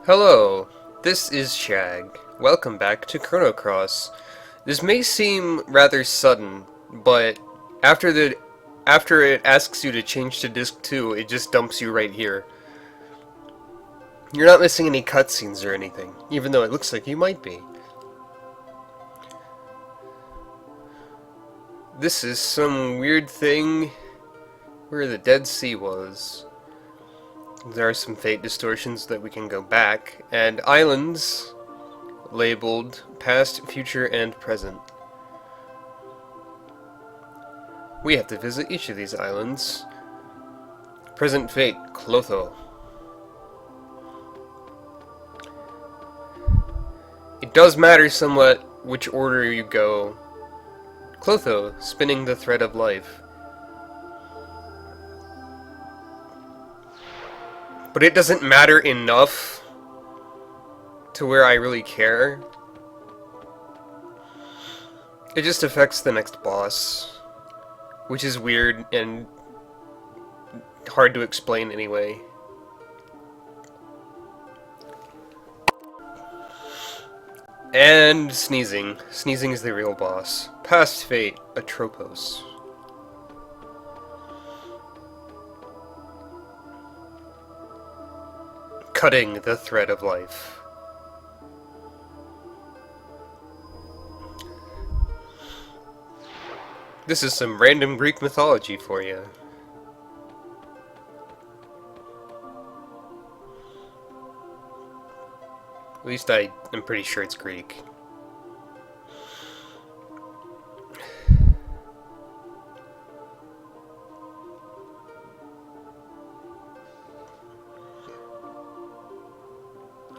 Hello, this is Shag. Welcome back to Chrono. This may seem rather sudden, but after it asks you to change to disc 2, it just dumps you right here. You're not missing any cutscenes or anything, even though it looks like you might be. This is some weird thing where the Dead Sea was. There are some fate distortions that we can go back, and islands labeled past, future, and present. We have to visit each of these islands. Present fate, Clotho. It does matter somewhat which order you go. Clotho, spinning the thread of life. But it doesn't matter enough to where I really care. It just affects the next boss, which is weird and hard to explain anyway. And sneezing. Sneezing is the real boss. Past fate, Atropos. Cutting the thread of life. This is some random Greek mythology for you. At least I'm pretty sure it's Greek.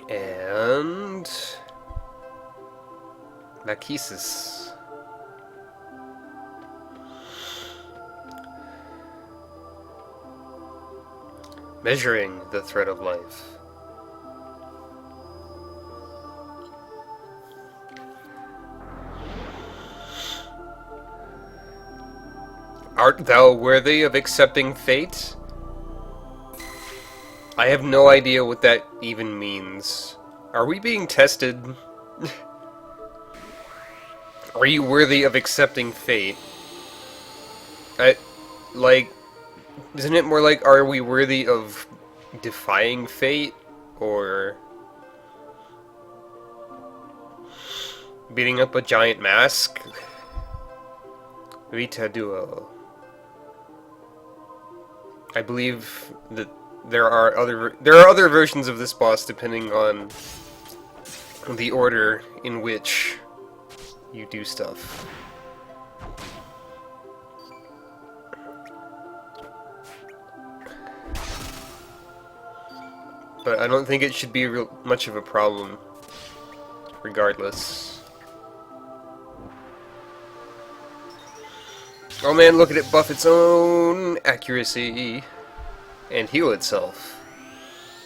And Lachesis. Measuring the thread of life. Art thou worthy of accepting fate? I have no idea what that even means. Are we being tested? Are you worthy of accepting fate? Isn't it more like, are we worthy of defying fate? Or beating up a giant mask? Vita Duo. I believe that there are other versions of this boss depending on the order in which you do stuff. But I don't think it should be much of a problem, regardless. Oh man, look at it buff its own accuracy and heal itself.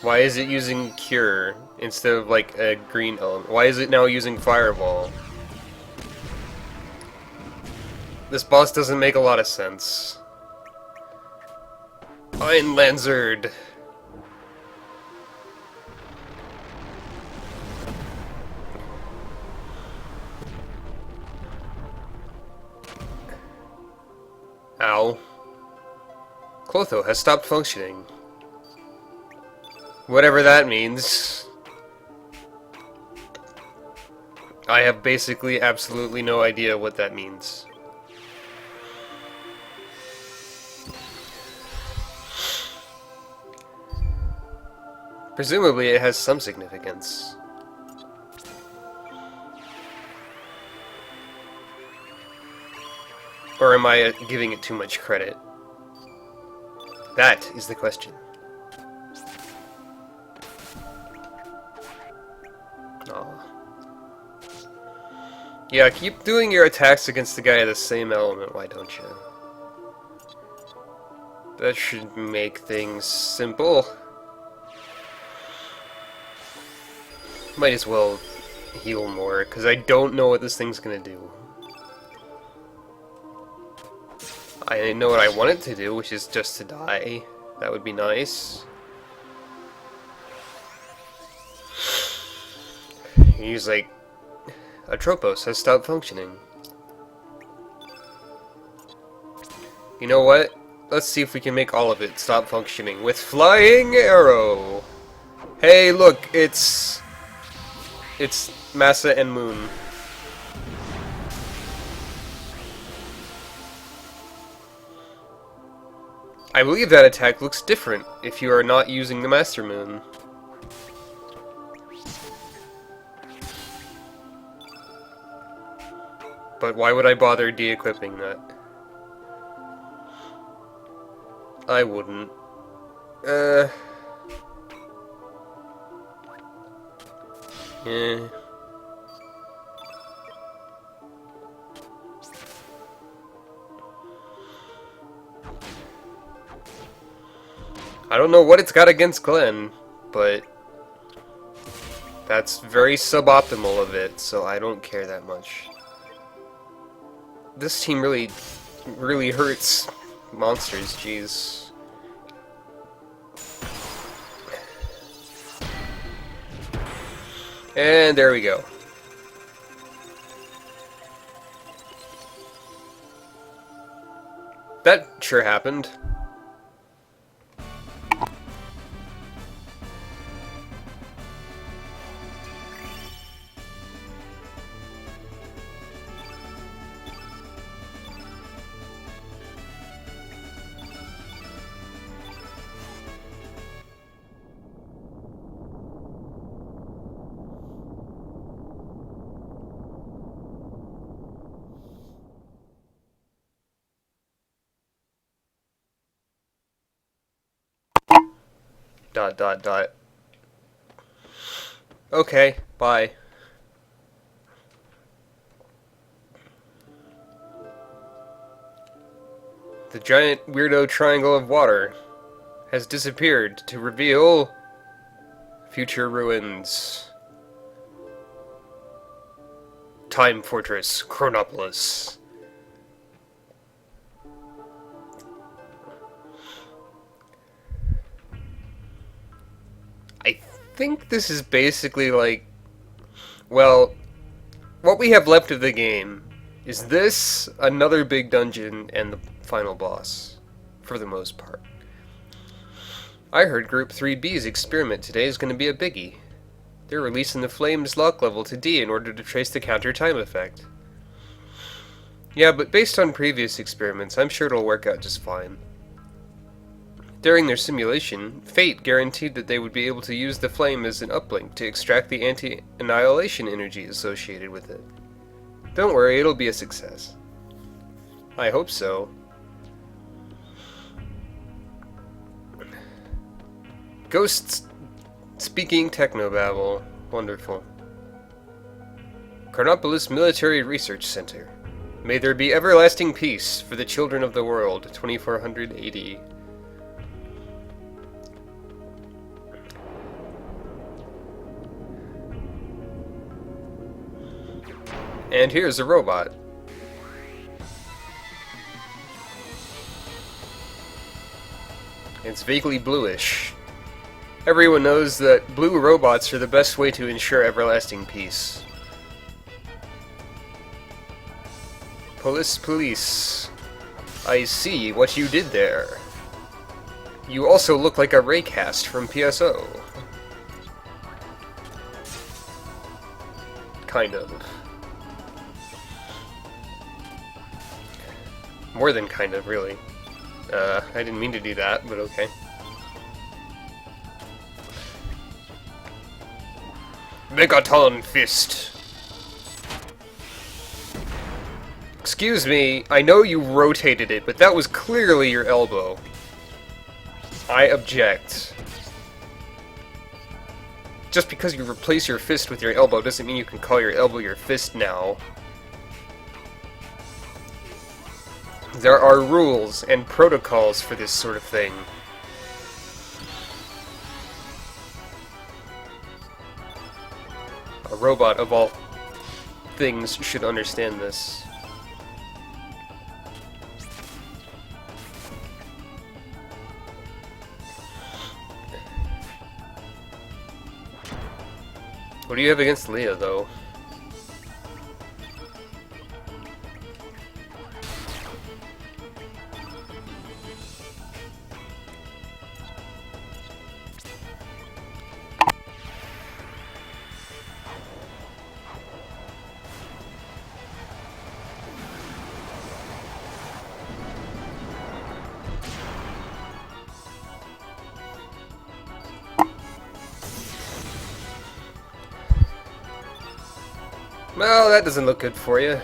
Why is it using Cure instead of like a green element? Why is it now using Fireball? This boss doesn't make a lot of sense. Einlanzard. Ow. Clotho has stopped functioning. Whatever that means. I have basically absolutely no idea what that means. Presumably it has some significance. Or am I giving it too much credit? That is the question. Aw. Yeah, keep doing your attacks against the guy of the same element, why don't you? That should make things simple. Might as well heal more, because I don't know what this thing's gonna do. I know what I want it to do, which is just to die. That would be nice. He's like, Atropos has stopped functioning. You know what? Let's see if we can make all of it stop functioning with Flying Arrow. Hey, look, it's Massa and Moon. I believe that attack looks different if you are not using the Master Moon. But why would I bother de-equipping that? I wouldn't. Yeah. I don't know what it's got against Glenn, but that's very suboptimal of it, so I don't care that much. This team really hurts monsters, jeez. And there we go. That sure happened. Dot dot dot. Okay, bye. The giant weirdo triangle of water has disappeared to reveal future ruins. Time Fortress, Chronopolis. I think this is basically like, well, what we have left of the game is this, another big dungeon, and the final boss, for the most part. I heard Group 3B's experiment today is going to be a biggie. They're releasing the Flames lock level to D in order to trace the counter time effect. Yeah, but based on previous experiments, I'm sure it'll work out just fine. During their simulation, Fate guaranteed that they would be able to use the flame as an uplink to extract the anti-annihilation energy associated with it. Don't worry, it'll be a success. I hope so. Ghosts speaking technobabble. Wonderful. Chronopolis Military Research Center. May there be everlasting peace for the children of the world, 2400 AD. And here's a robot. It's vaguely bluish. Everyone knows that blue robots are the best way to ensure everlasting peace. Police. I see what you did there. You also look like a Raycast from PSO. Kind of. More than kind of, really. I didn't mean to do that, but okay. Megaton Fist. Excuse me, I know you rotated it, but that was clearly your elbow. I object. Just because you replace your fist with your elbow doesn't mean you can call your elbow your fist now. There are rules and protocols for this sort of thing. A robot of all things should understand this. What do you have against Leah, though? Well, that doesn't look good for you.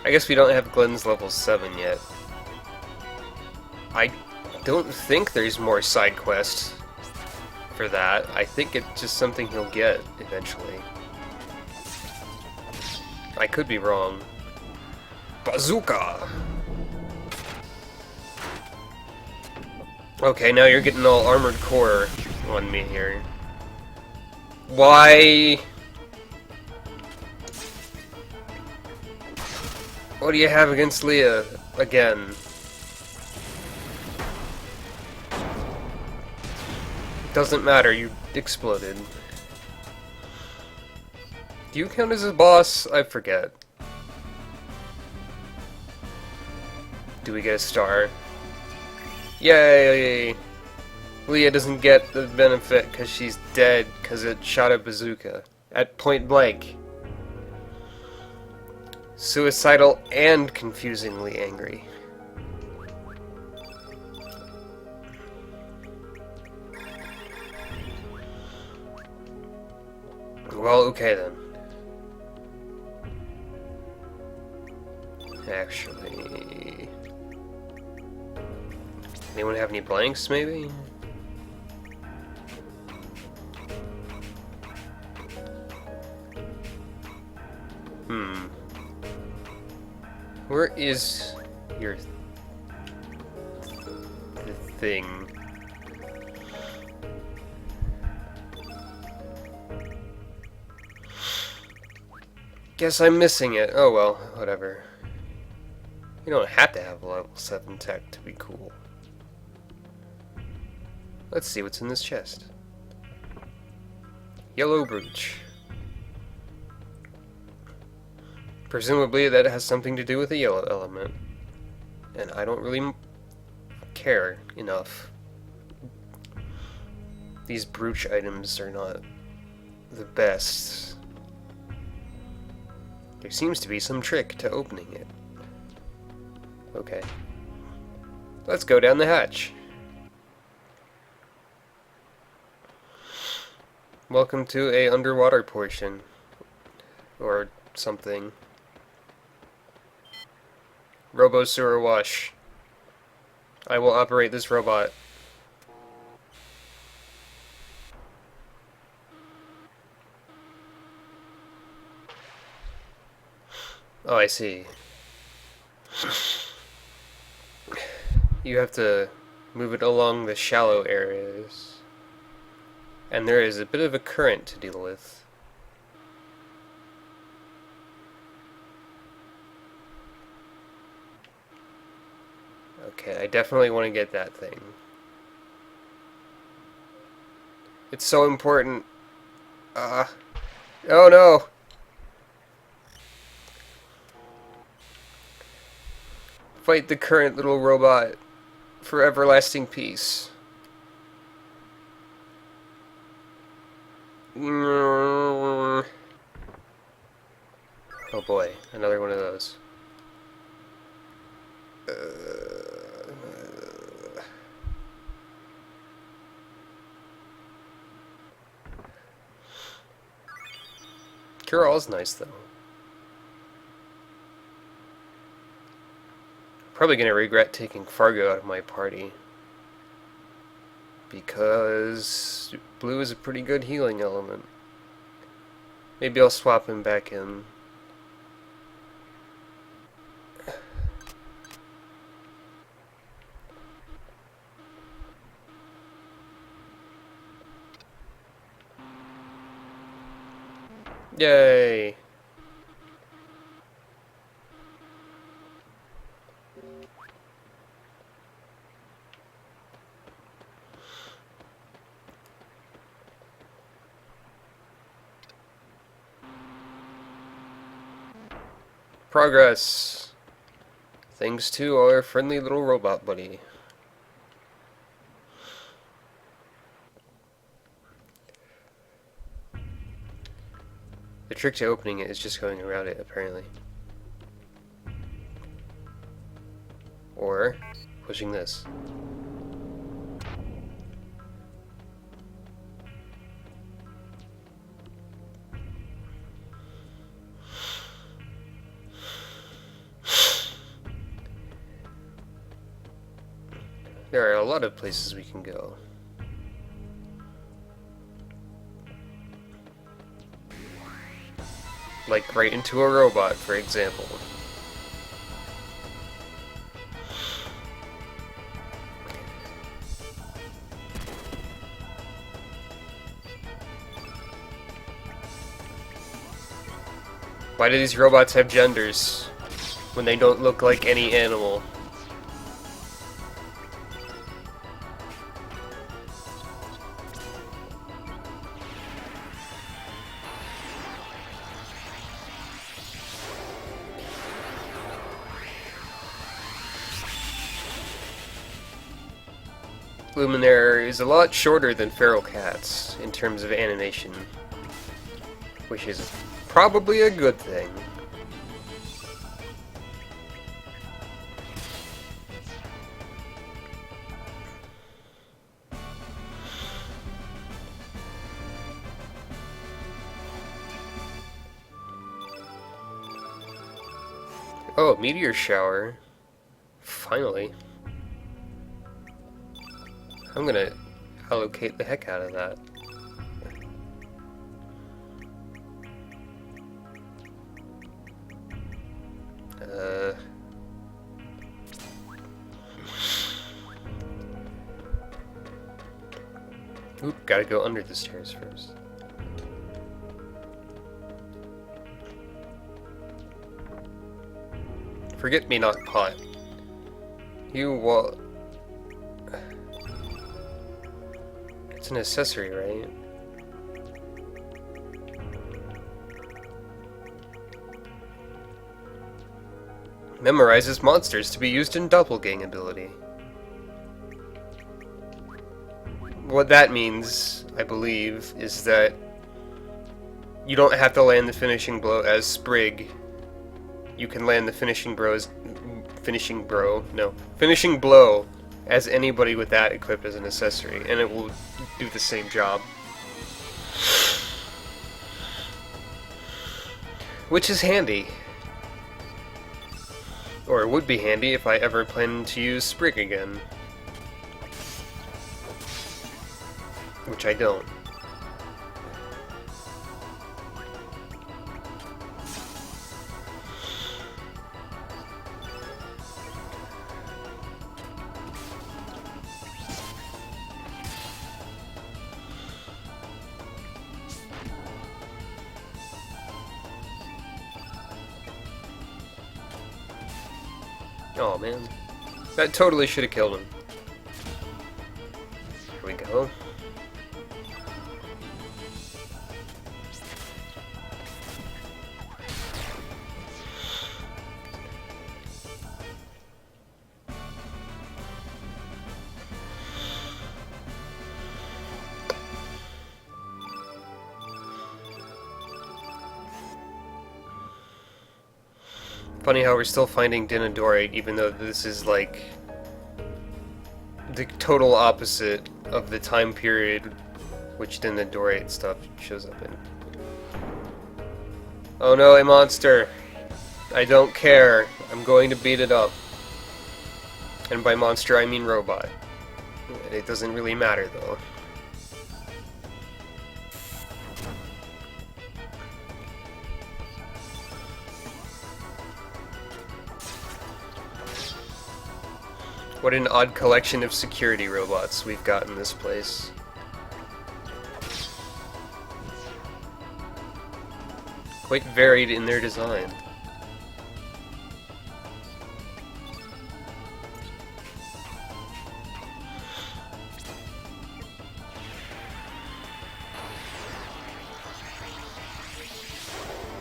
I guess we don't have Glenn's level 7 yet. I don't think there's more side quests for that. I think it's just something he'll get eventually. I could be wrong. Bazooka! Okay, now you're getting all armored core on me here. Why? What do you have against Leah again? Doesn't matter, you exploded. Do you count as a boss? I forget. Do we get a star? Yay! Leah doesn't get the benefit because she's dead because it shot a bazooka at point blank. Suicidal and confusingly angry. Well, okay then. Actually... Anyone have any blanks, maybe? Where is your thing? Guess I'm missing it. Oh well, whatever. You don't have to have level 7 tech to be cool. Let's see what's in this chest. Yellow brooch. Presumably that has something to do with the yellow element. And I don't really care enough. These brooch items are not the best. There seems to be some trick to opening it. Okay. Let's go down the hatch. Welcome to a underwater portion. Or something. Robo Sewer Wash. I will operate this robot. Oh, I see. You have to move it along the shallow areas. And there is a bit of a current to deal with. Okay, I definitely want to get that thing. It's so important. Oh no! Fight the current little robot for everlasting peace. Oh boy, another one of those. Cure-all's nice though. Probably gonna regret taking Fargo out of my party. because blue is a pretty good healing element. Maybe I'll swap him back in. Yay! Progress! Thanks to our friendly little robot buddy. The trick to opening it is just going around it, apparently. Or pushing this. There are a lot of places we can go. Like right into a robot, for example. Why do these robots have genders when they don't look like any animal? Luminaire is a lot shorter than feral cats in terms of animation, which is probably a good thing. Oh, meteor shower. Finally. I'm gonna allocate the heck out of that. Oop, gotta go under the stairs first. Forget me not pot. You what? It's an accessory, right? Memorizes monsters to be used in doppelgang ability. What that means, I believe, is that you don't have to land the finishing blow as Sprig. You can land the finishing blow as anybody with that equipped as an accessory, and it will do the same job. Which is handy. Or it would be handy if I ever plan to use Sprig again. Which I don't. Oh man, that totally should have killed him. Here we go. Funny how we're still finding Dinodorite, even though this is like the total opposite of the time period which Dinodorite stuff shows up in. Oh no, a monster! I don't care. I'm going to beat it up. And by monster, I mean robot. It doesn't really matter, though. What an odd collection of security robots we've got in this place. Quite varied in their design.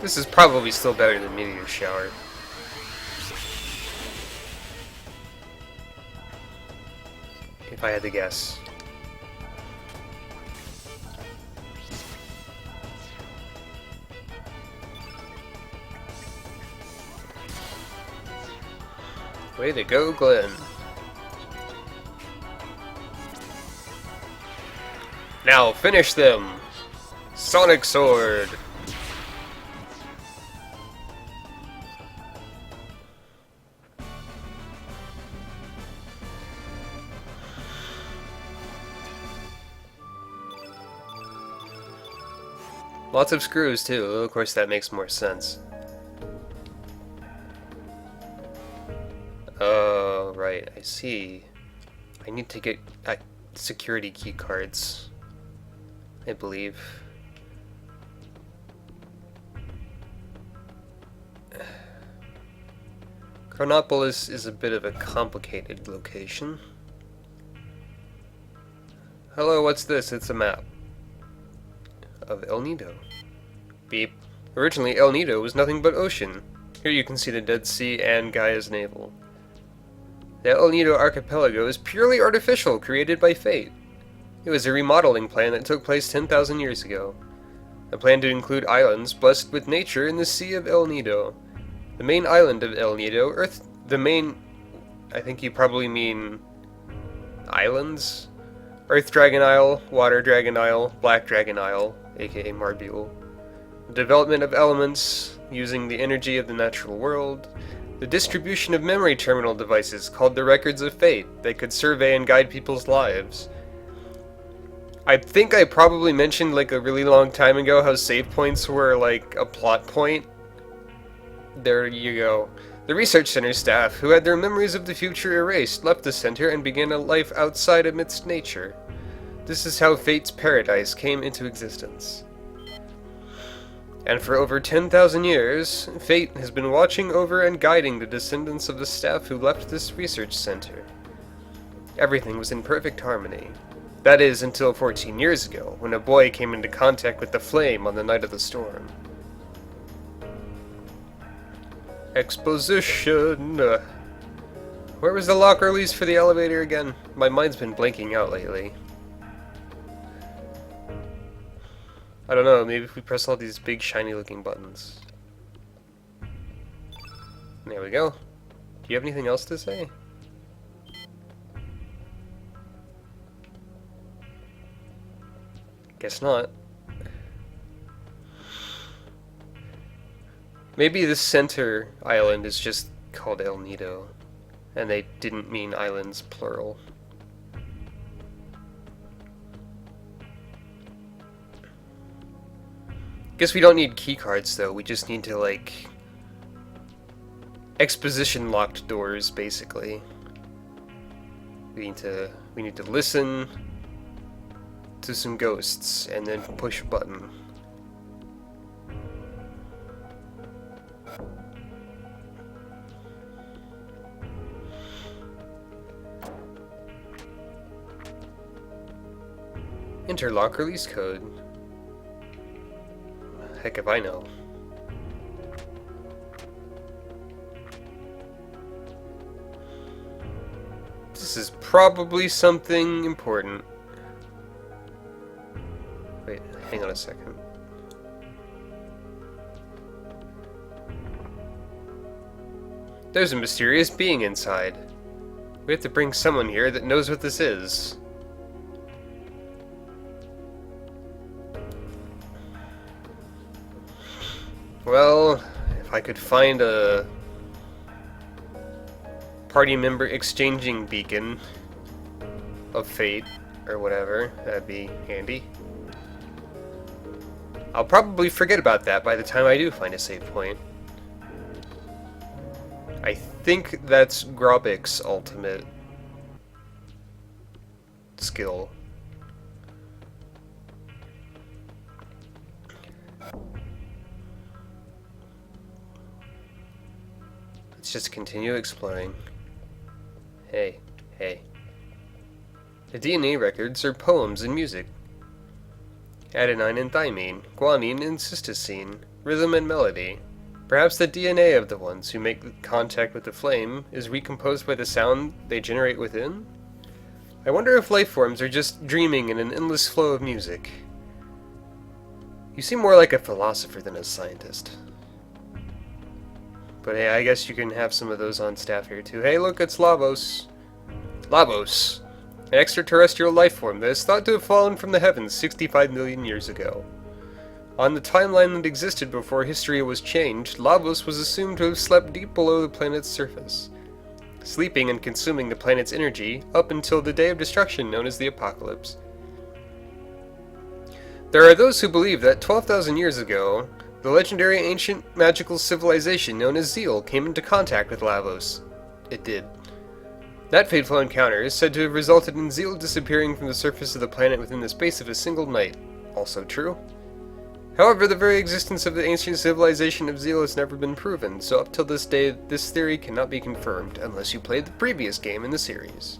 This is probably still better than Meteor Shower. If I had to guess. Way to go, Glenn. Now finish them! Sonic Sword! Lots of screws, too. Of course, that makes more sense. Oh, right. I see. I need to get security key cards, I believe. Chronopolis is a bit of a complicated location. Hello, what's this? It's a map of El Nido. Beep. Originally, El Nido was nothing but ocean. Here you can see the Dead Sea and Gaia's navel. The El Nido archipelago is purely artificial, created by fate. It was a remodeling plan that took place 10,000 years ago. A plan to include islands blessed with nature in the Sea of El Nido. The main island of El Nido, I think you probably mean islands? Earth Dragon Isle, Water Dragon Isle, Black Dragon Isle, aka Marbule. The development of elements using the energy of the natural world. The distribution of memory terminal devices called the Records of Fate that could survey and guide people's lives. I think I probably mentioned like a really long time ago how save points were like a plot point. There you go. The research center staff, who had their memories of the future erased, left the center and began a life outside amidst nature. This is how Fate's paradise came into existence. And for over 10,000 years, Fate has been watching over and guiding the descendants of the staff who left this research center. Everything was in perfect harmony. That is, until 14 years ago, when a boy came into contact with the flame on the night of the storm. Exposition. Where was the lock release for the elevator again? My mind's been blanking out lately. I don't know, maybe if we press all these big shiny looking buttons. There we go. Do you have anything else to say? Guess not. Maybe the center island is just called El Nido, and they didn't mean islands plural. Guess we don't need keycards though, we just need to like exposition locked doors basically. We need to listen to some ghosts and then push a button. Enter lock release code. Heck if I know. This is probably something important. Wait, hang on a second. There's a mysterious being inside. We have to bring someone here that knows what this is. Well, if I could find a party member exchanging beacon, of fate or whatever. That'd be handy. I'll probably forget about that by the time I do find a save point. I think that's Grobik's ultimate skill. Let's just continue exploring. Hey. The DNA records are poems and music. Adenine and thymine, guanine and cytosine, rhythm and melody. Perhaps the DNA of the ones who make contact with the flame is recomposed by the sound they generate within? I wonder if life forms are just dreaming in an endless flow of music. You seem more like a philosopher than a scientist. But hey, I guess you can have some of those on staff here too. Hey, look, it's Lavos. Lavos, an extraterrestrial life form that is thought to have fallen from the heavens 65 million years ago. On the timeline that existed before history was changed, Lavos was assumed to have slept deep below the planet's surface, sleeping and consuming the planet's energy up until the day of destruction known as the Apocalypse. There are those who believe that 12,000 years ago, the legendary ancient magical civilization known as Zeal came into contact with Lavos. It did. That fateful encounter is said to have resulted in Zeal disappearing from the surface of the planet within the space of a single night. Also true. However, the very existence of the ancient civilization of Zeal has never been proven, so up till this day, this theory cannot be confirmed, unless you played the previous game in the series.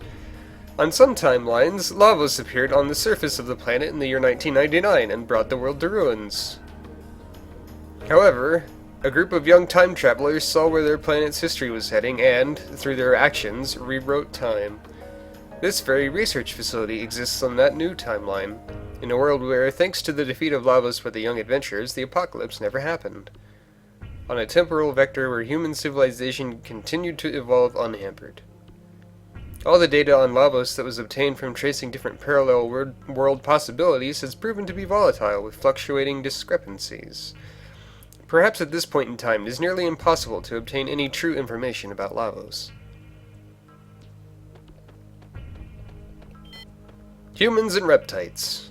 On some timelines, Lavos appeared on the surface of the planet in the year 1999 and brought the world to ruins. However, a group of young time travelers saw where their planet's history was heading and, through their actions, rewrote time. This very research facility exists on that new timeline, in a world where, thanks to the defeat of Lavos by the young adventurers, the apocalypse never happened. On a temporal vector where human civilization continued to evolve unhampered. All the data on Lavos that was obtained from tracing different parallel world possibilities has proven to be volatile with fluctuating discrepancies. Perhaps at this point in time it is nearly impossible to obtain any true information about Lavos. Humans and Reptites.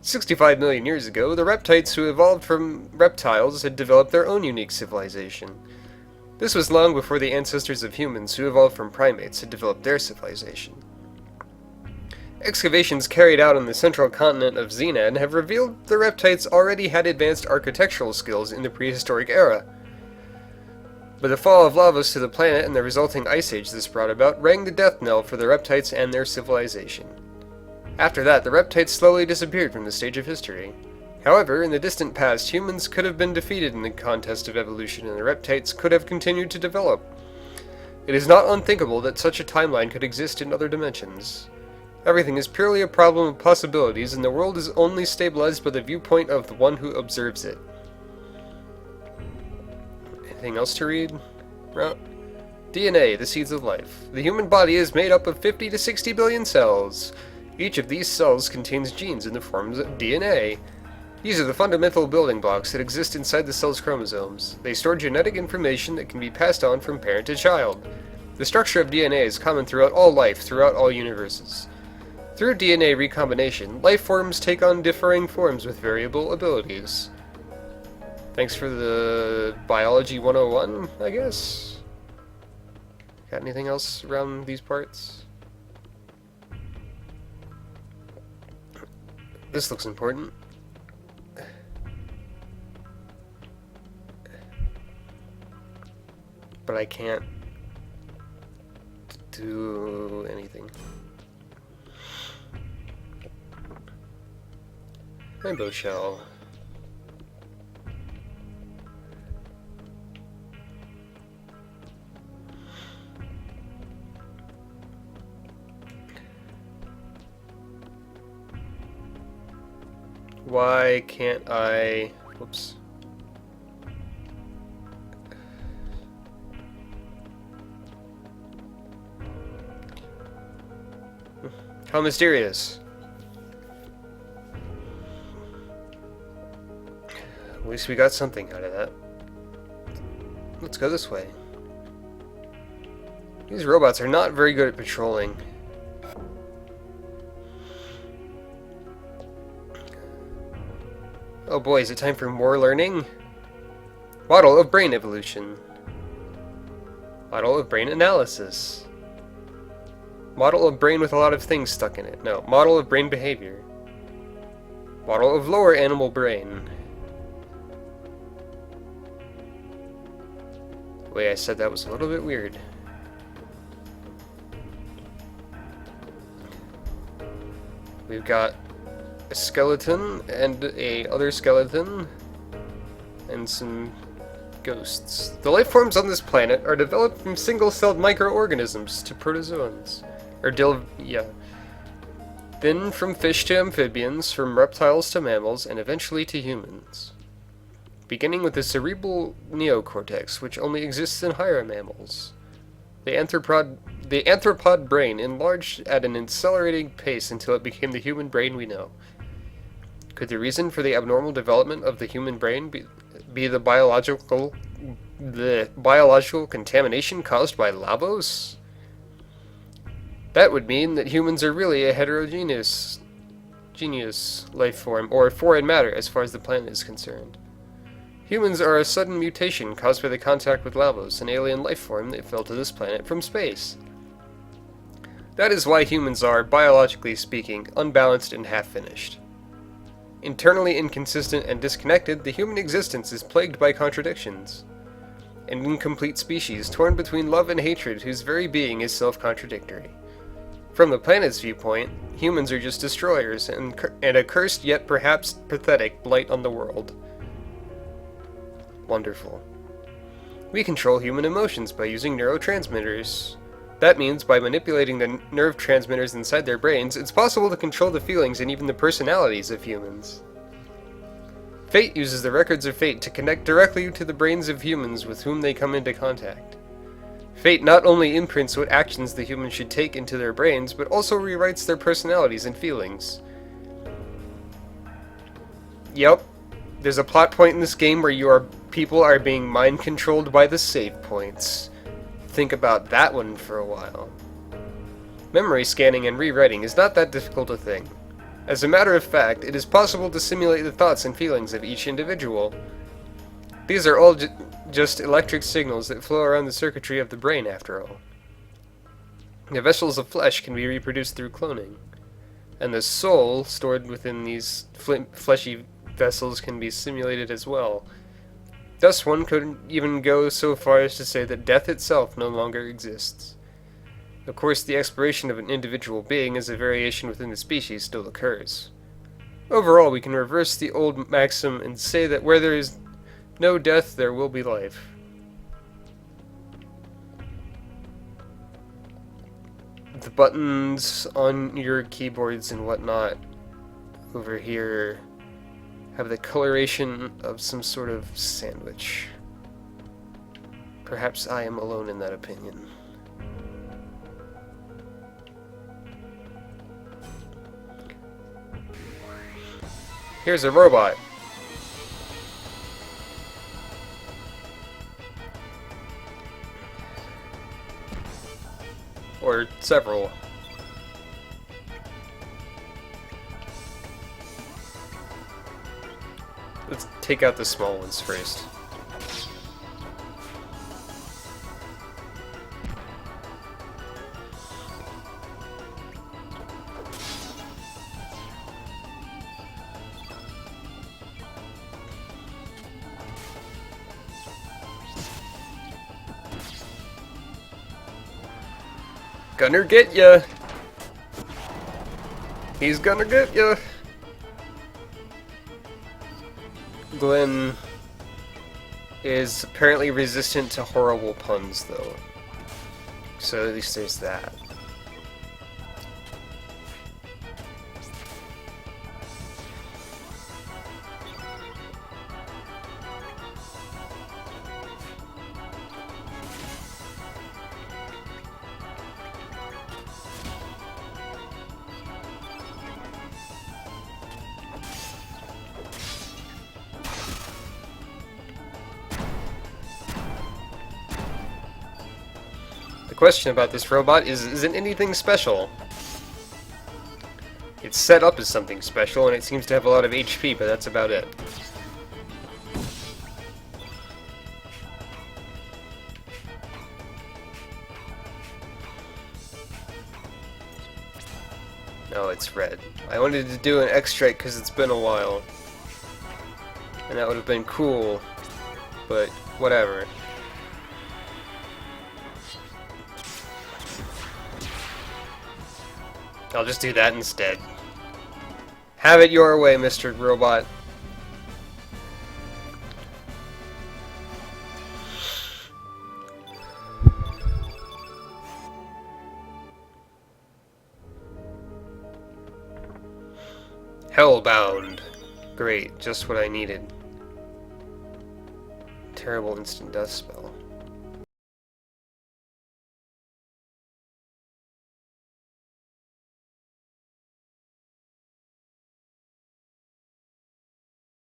65 million years ago, the Reptites who evolved from reptiles had developed their own unique civilization. This was long before the ancestors of humans who evolved from primates had developed their civilization. Excavations carried out on the central continent of Xenan have revealed the Reptites already had advanced architectural skills in the prehistoric era. But the fall of Lavos to the planet and the resulting ice age this brought about rang the death knell for the Reptites and their civilization. After that, the Reptites slowly disappeared from the stage of history. However, in the distant past, humans could have been defeated in the contest of evolution and the Reptites could have continued to develop. It is not unthinkable that such a timeline could exist in other dimensions. Everything is purely a problem of possibilities, and the world is only stabilized by the viewpoint of the one who observes it. Anything else to read? DNA, the seeds of life. The human body is made up of 50 to 60 billion cells. Each of these cells contains genes in the forms of DNA. These are the fundamental building blocks that exist inside the cell's chromosomes. They store genetic information that can be passed on from parent to child. The structure of DNA is common throughout all life, throughout all universes. Through DNA recombination, life forms take on differing forms with variable abilities. Thanks for the Biology 101, I guess? Got anything else around these parts? This looks important. But I can't do anything. Rainbow shell. Why can't I... Whoops. How mysterious. At least we got something out of that. Let's go this way. These robots are not very good at patrolling. Oh boy, is it time for more learning? Model of brain evolution. Model of brain analysis. Model of brain with a lot of things stuck in it. No, model of brain behavior. Model of lower animal brain. The way I said that was a little bit weird. We've got a skeleton and a other skeleton and some ghosts. The life forms on this planet are developed from single-celled microorganisms to protozoans. Then from fish to amphibians, from reptiles to mammals, and eventually to humans. Beginning with the cerebral neocortex, which only exists in higher mammals. The arthropod brain enlarged at an accelerating pace until it became the human brain we know. Could the reason for the abnormal development of the human brain be the biological contamination caused by Labos? That would mean that humans are really a heterogeneous life form, or foreign matter as far as the planet is concerned. Humans are a sudden mutation caused by the contact with Labos, an alien life form that fell to this planet from space. That is why humans are, biologically speaking, unbalanced and half-finished. Internally inconsistent and disconnected, the human existence is plagued by contradictions. An incomplete species torn between love and hatred whose very being is self-contradictory. From the planet's viewpoint, humans are just destroyers and a cursed yet perhaps pathetic blight on the world. Wonderful. We control human emotions by using neurotransmitters. That means by manipulating the nerve transmitters inside their brains, it's possible to control the feelings and even the personalities of humans. Fate uses the records of fate to connect directly to the brains of humans with whom they come into contact. Fate not only imprints what actions the humans should take into their brains, but also rewrites their personalities and feelings. Yep, there's a plot point in this game where people are being mind-controlled by the save points. Think about that one for a while. Memory scanning and rewriting is not that difficult a thing. As a matter of fact, it is possible to simulate the thoughts and feelings of each individual. These are all just electric signals that flow around the circuitry of the brain, after all. The vessels of flesh can be reproduced through cloning, and the soul stored within these fleshy vessels can be simulated as well. Thus, one could even go so far as to say that death itself no longer exists. Of course, the expiration of an individual being as a variation within the species still occurs. Overall, we can reverse the old maxim and say that where there is no death, there will be life. The buttons on your keyboards and whatnot over here have the coloration of some sort of sandwich. Perhaps I am alone in that opinion. Here's a robot. Or several. Let's take out the small ones first. Gonna get ya! He's gonna get ya! Glenn is apparently resistant to horrible puns, though. So at least there's that. The question about this robot isn't anything special. it's set up as something special, and it seems to have a lot of HP, but that's about it. No, it's red. I wanted to do an X-Strike because it's been a while. And that would have been cool, but whatever. I'll just do that instead. Have it your way, Mr. Robot. Hellbound. Great, just what I needed. Terrible instant death spell.